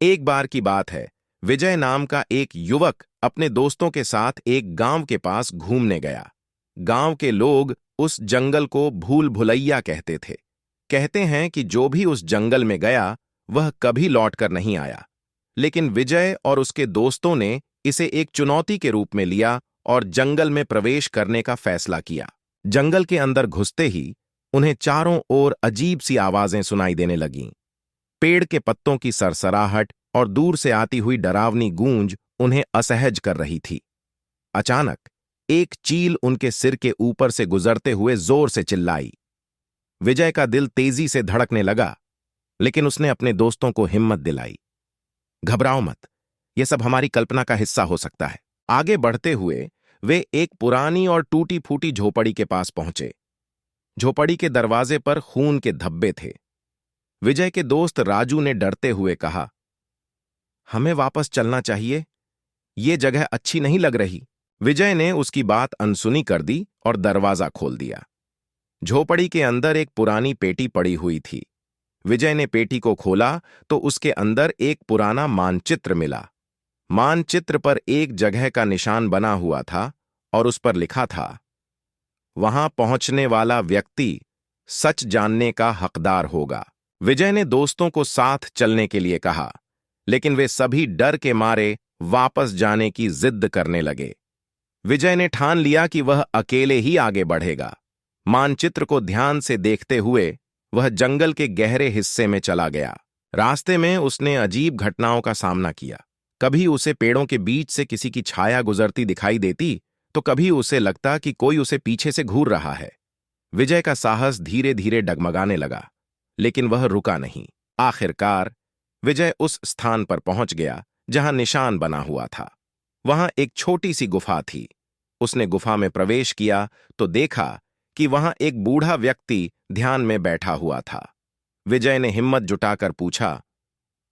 एक बार की बात है, विजय नाम का एक युवक अपने दोस्तों के साथ एक गांव के पास घूमने गया। गांव के लोग उस जंगल को भूल भुलैया कहते थे। कहते हैं कि जो भी उस जंगल में गया वह कभी लौटकर नहीं आया। लेकिन विजय और उसके दोस्तों ने इसे एक चुनौती के रूप में लिया और जंगल में प्रवेश करने का फैसला किया। जंगल के अंदर घुसते ही उन्हें चारों ओर अजीब सी आवाजें सुनाई देने लगीं। पेड़ के पत्तों की सरसराहट और दूर से आती हुई डरावनी गूंज उन्हें असहज कर रही थी। अचानक एक चील उनके सिर के ऊपर से गुजरते हुए जोर से चिल्लाई। विजय का दिल तेजी से धड़कने लगा, लेकिन उसने अपने दोस्तों को हिम्मत दिलाई। घबराओ मत, यह सब हमारी कल्पना का हिस्सा हो सकता है। आगे बढ़ते हुए वे एक पुरानी और टूटी फूटी झोपड़ी के पास पहुंचे। झोपड़ी के दरवाजे पर खून के धब्बे थे। विजय के दोस्त राजू ने डरते हुए कहा, हमें वापस चलना चाहिए, ये जगह अच्छी नहीं लग रही। विजय ने उसकी बात अनसुनी कर दी और दरवाजा खोल दिया। झोपड़ी के अंदर एक पुरानी पेटी पड़ी हुई थी। विजय ने पेटी को खोला तो उसके अंदर एक पुराना मानचित्र मिला। मानचित्र पर एक जगह का निशान बना हुआ था और उस पर लिखा था, वहां पहुंचने वाला व्यक्ति सच जानने का हकदार होगा। विजय ने दोस्तों को साथ चलने के लिए कहा, लेकिन वे सभी डर के मारे वापस जाने की जिद करने लगे। विजय ने ठान लिया कि वह अकेले ही आगे बढ़ेगा। मानचित्र को ध्यान से देखते हुए वह जंगल के गहरे हिस्से में चला गया। रास्ते में उसने अजीब घटनाओं का सामना किया। कभी उसे पेड़ों के बीच से किसी की छाया गुजरती दिखाई देती, तो कभी उसे लगता कि कोई उसे पीछे से घूर रहा है। विजय का साहस धीरे धीरे डगमगाने लगा, लेकिन वह रुका नहीं। आखिरकार विजय उस स्थान पर पहुंच गया जहां निशान बना हुआ था। वहां एक छोटी सी गुफा थी। उसने गुफा में प्रवेश किया तो देखा कि वहां एक बूढ़ा व्यक्ति ध्यान में बैठा हुआ था। विजय ने हिम्मत जुटाकर पूछा,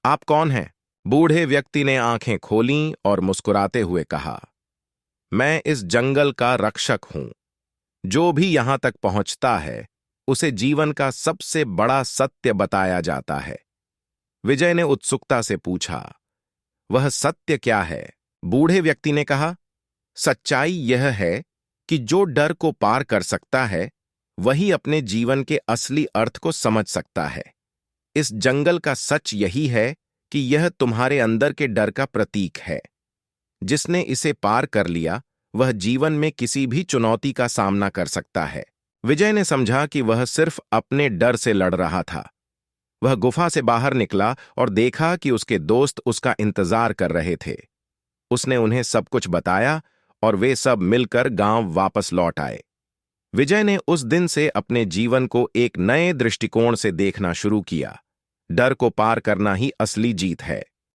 आप कौन हैं? बूढ़े व्यक्ति ने आंखें खोलीं और मुस्कुराते हुए कहा, मैं इस जंगल का रक्षक हूं। जो भी यहां तक पहुंचता है उसे जीवन का सबसे बड़ा सत्य बताया जाता है। विजय ने उत्सुकता से पूछा, वह सत्य क्या है? बूढ़े व्यक्ति ने कहा, सच्चाई यह है कि जो डर को पार कर सकता है वही अपने जीवन के असली अर्थ को समझ सकता है। इस जंगल का सच यही है कि यह तुम्हारे अंदर के डर का प्रतीक है। जिसने इसे पार कर लिया वह जीवन में किसी भी चुनौती का सामना कर सकता है। विजय ने समझा कि वह सिर्फ अपने डर से लड़ रहा था। वह गुफा से बाहर निकला और देखा कि उसके दोस्त उसका इंतजार कर रहे थे। उसने उन्हें सब कुछ बताया और वे सब मिलकर गांव वापस लौट आए। विजय ने उस दिन से अपने जीवन को एक नए दृष्टिकोण से देखना शुरू किया। डर को पार करना ही असली जीत है।